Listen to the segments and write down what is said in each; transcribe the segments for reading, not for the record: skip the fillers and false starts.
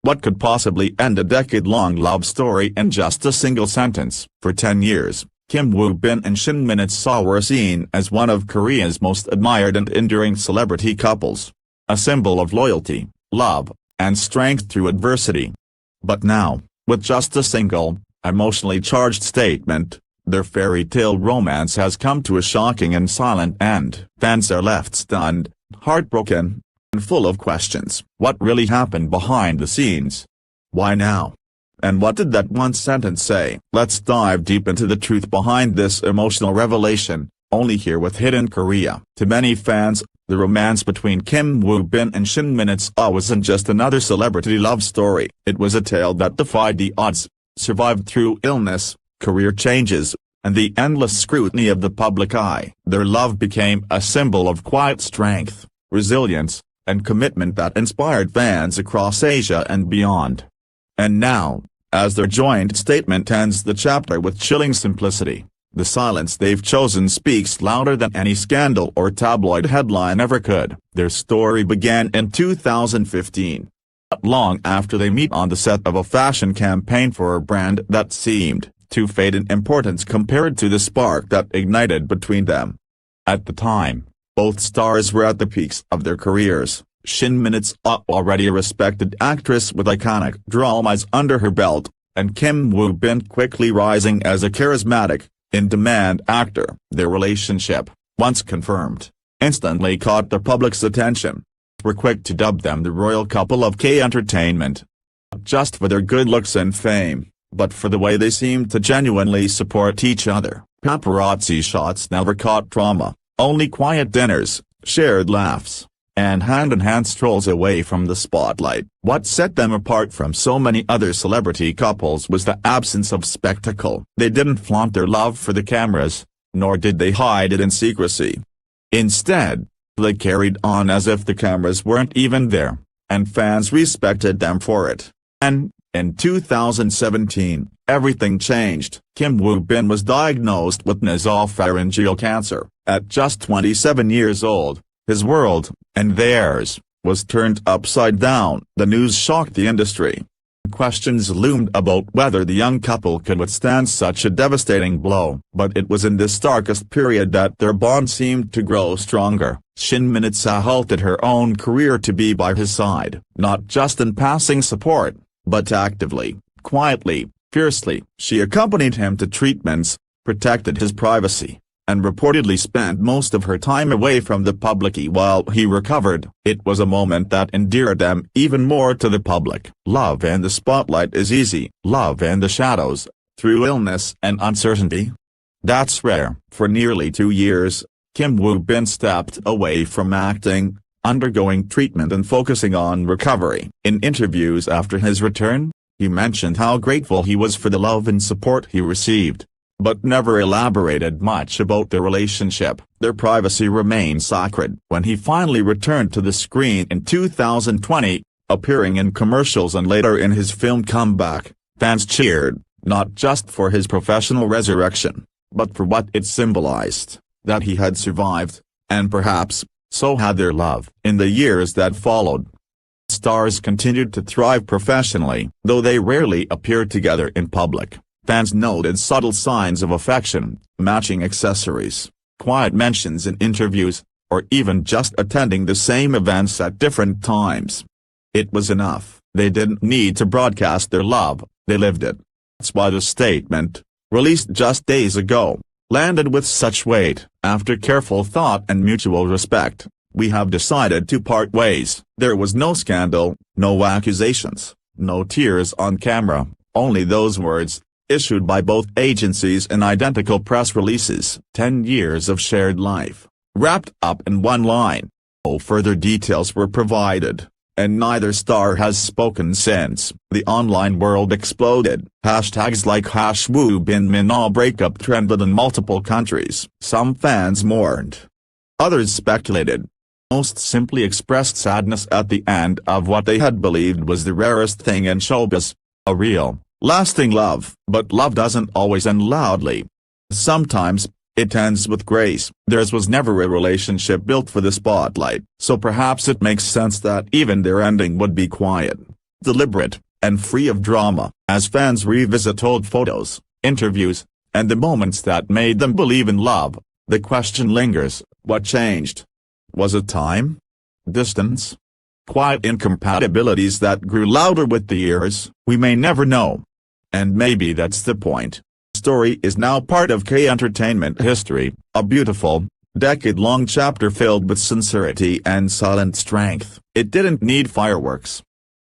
What could possibly end a decade-long love story in just a single sentence? For 10 years, Kim Woo-bin and Shin Min-seo were seen as one of Korea's most admired and enduring celebrity couples. A symbol of loyalty, love, and strength through adversity. But now, with just a single, emotionally charged statement, their fairy tale romance has come to a shocking and silent end. Fans are left stunned, heartbroken, and full of questions. What really happened behind the scenes? Why now? And what did that one sentence say? Let's dive deep into the truth behind this emotional revelation, only here with Hidden Korea. To many fans, the romance between Kim Woo-bin and Shin Min-seo wasn't just another celebrity love story. It was a tale that defied the odds, survived through illness, career changes, and the endless scrutiny of the public eye. Their love became a symbol of quiet strength, resilience, and commitment that inspired fans across Asia and beyond. And now, as their joint statement ends the chapter with chilling simplicity, the silence they've chosen speaks louder than any scandal or tabloid headline ever could. Their story began in 2015. Not long after they meet on the set of a fashion campaign for a brand that seemed to fade in importance compared to the spark that ignited between them. At the time, both stars were at the peaks of their careers. Shin Min-seo, already a respected actress with iconic dramas under her belt, and Kim Woo-bin quickly rising as a charismatic, in-demand actor. Their relationship, once confirmed, instantly caught the public's attention. We're quick to dub them the royal couple of K-entertainment. Not just for their good looks and fame, but for the way they seemed to genuinely support each other. Paparazzi shots never caught drama, only quiet dinners, shared laughs, and hand-in-hand strolls away from the spotlight. What set them apart from so many other celebrity couples was the absence of spectacle. They didn't flaunt their love for the cameras, nor did they hide it in secrecy. Instead, they carried on as if the cameras weren't even there, and fans respected them for it. And, in 2017, everything changed. Kim Woo-bin was diagnosed with nasopharyngeal cancer. At just 27 years old, his world, and theirs, was turned upside down. The news shocked the industry. Questions loomed about whether the young couple could withstand such a devastating blow. But it was in this darkest period that their bond seemed to grow stronger. Shin Min-seo halted her own career to be by his side. Not just in passing support, but actively, quietly, fiercely. She accompanied him to treatments, protected his privacy, and reportedly spent most of her time away from the public while he recovered. It was a moment that endeared them even more to the public. Love in the spotlight is easy. Love in the shadows, through illness and uncertainty? That's rare. For nearly 2 years, Kim Woo-bin stepped away from acting, undergoing treatment and focusing on recovery. In interviews after his return, he mentioned how grateful he was for the love and support he received, but never elaborated much about their relationship. Their privacy remained sacred. When he finally returned to the screen in 2020, appearing in commercials and later in his film comeback, fans cheered, not just for his professional resurrection, but for what it symbolized, that he had survived, and perhaps, so had their love. In the years that followed, stars continued to thrive professionally. Though they rarely appeared together in public, fans noted subtle signs of affection, matching accessories, quiet mentions in interviews, or even just attending the same events at different times. It was enough. They didn't need to broadcast their love, they lived it. That's why the statement, released just days ago, landed with such weight. After careful thought and mutual respect, we have decided to part ways. There was no scandal, no accusations, no tears on camera, only those words, issued by both agencies in identical press releases. 10 years of shared life, wrapped up in one line. No further details were provided, and neither star has spoken since. The online world exploded. Hashtags like #WooBinMinSeo breakup trended in multiple countries. Some fans mourned. Others speculated. Most simply expressed sadness at the end of what they had believed was the rarest thing in showbiz, a real, lasting love. But love doesn't always end loudly. Sometimes, it ends with grace. Theirs was never a relationship built for the spotlight, so perhaps it makes sense that even their ending would be quiet. deliberate, and free of drama. As fans revisit old photos, interviews, and the moments that made them believe in love, the question lingers: what changed? Was it time? Distance? Quiet incompatibilities that grew louder with the years? We may never know. And maybe that's the point. The story is now part of K-entertainment history, a beautiful, decade-long chapter filled with sincerity and silent strength. It didn't need fireworks.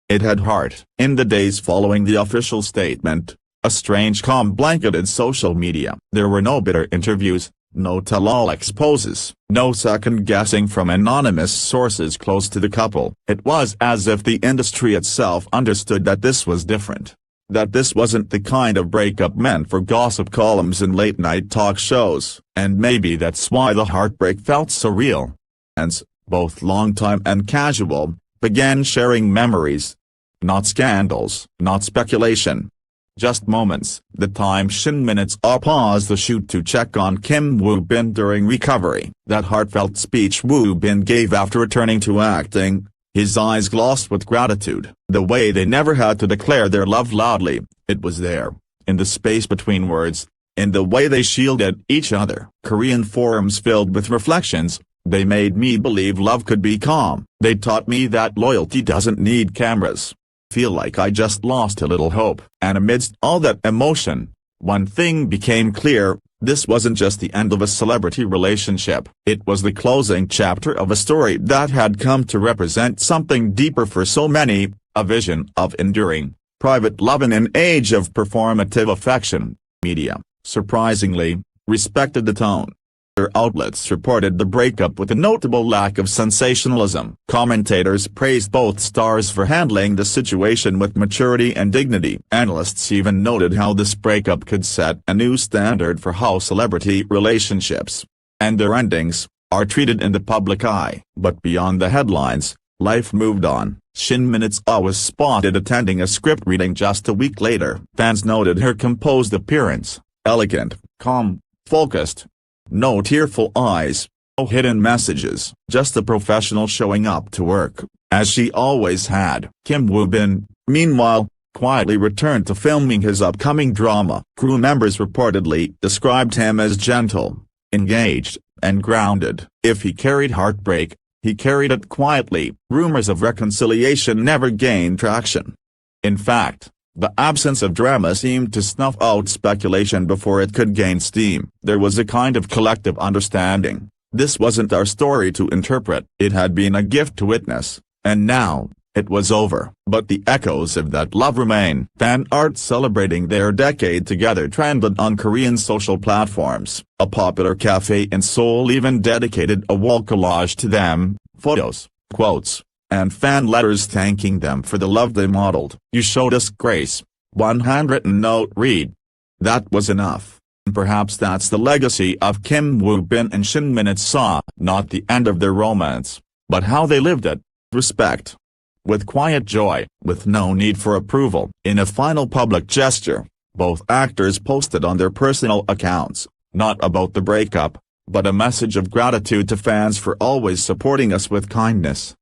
It had heart. In the days following the official statement, a strange calm blanketed social media. There were no bitter interviews, no tell-all exposes, no second-guessing from anonymous sources close to the couple. It was as if the industry itself understood that this was different. That this wasn't the kind of breakup meant for gossip columns and late-night talk shows. And maybe that's why the heartbreak felt so real. Fans, both long-time and casual, began sharing memories. Not scandals, not speculation. Just moments. The time Shin Minutes paused the shoot to check on Kim Woo-bin during recovery. That heartfelt speech Woo-bin gave after returning to acting, his eyes glossed with gratitude. The way they never had to declare their love loudly, it was there, in the space between words, in the way they shielded each other. Korean forums filled with reflections: they made me believe love could be calm. They taught me that loyalty doesn't need cameras. Feel like I just lost a little hope. And amidst all that emotion, one thing became clear: this wasn't just the end of a celebrity relationship. It was the closing chapter of a story that had come to represent something deeper for so many, a vision of enduring, private love in an age of performative affection. Media, surprisingly, respected the tone. Their outlets reported the breakup with a notable lack of sensationalism. Commentators praised both stars for handling the situation with maturity and dignity. Analysts even noted how this breakup could set a new standard for how celebrity relationships, and their endings, are treated in the public eye. But beyond the headlines, life moved on. Shin Minutes was spotted attending a script reading just a week later. Fans noted her composed appearance: elegant, calm, focused. No tearful eyes, no hidden messages, just a professional showing up to work, as she always had. Kim Woo-bin, meanwhile, quietly returned to filming his upcoming drama. Crew members reportedly described him as gentle, engaged, and grounded. If he carried heartbreak, he carried it quietly. Rumors of reconciliation never gained traction. In fact, the absence of drama seemed to snuff out speculation before it could gain steam. There was a kind of collective understanding: this wasn't our story to interpret. It had been a gift to witness, and now, it was over. But the echoes of that love remain. Fan art celebrating their decade together trended on Korean social platforms. A popular cafe in Seoul even dedicated a wall collage to them: photos, quotes, and fan letters thanking them for the love they modeled. "You showed us grace," one handwritten note read. That was enough. And perhaps that's the legacy of Kim Woo-bin and Shin Minutes, not the end of their romance, but how they lived it: respect, with quiet joy, with no need for approval. In a final public gesture, both actors posted on their personal accounts, not about the breakup, but a message of gratitude to fans for always supporting us with kindness.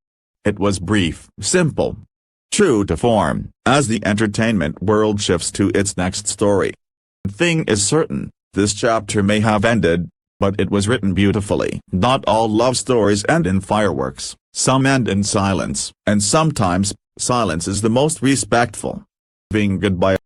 It was brief, simple, true to form. As the entertainment world shifts to its next story, one thing is certain: this chapter may have ended, but it was written beautifully. Not all love stories end in fireworks. Some end in silence. And sometimes, silence is the most respectful. Goodbye.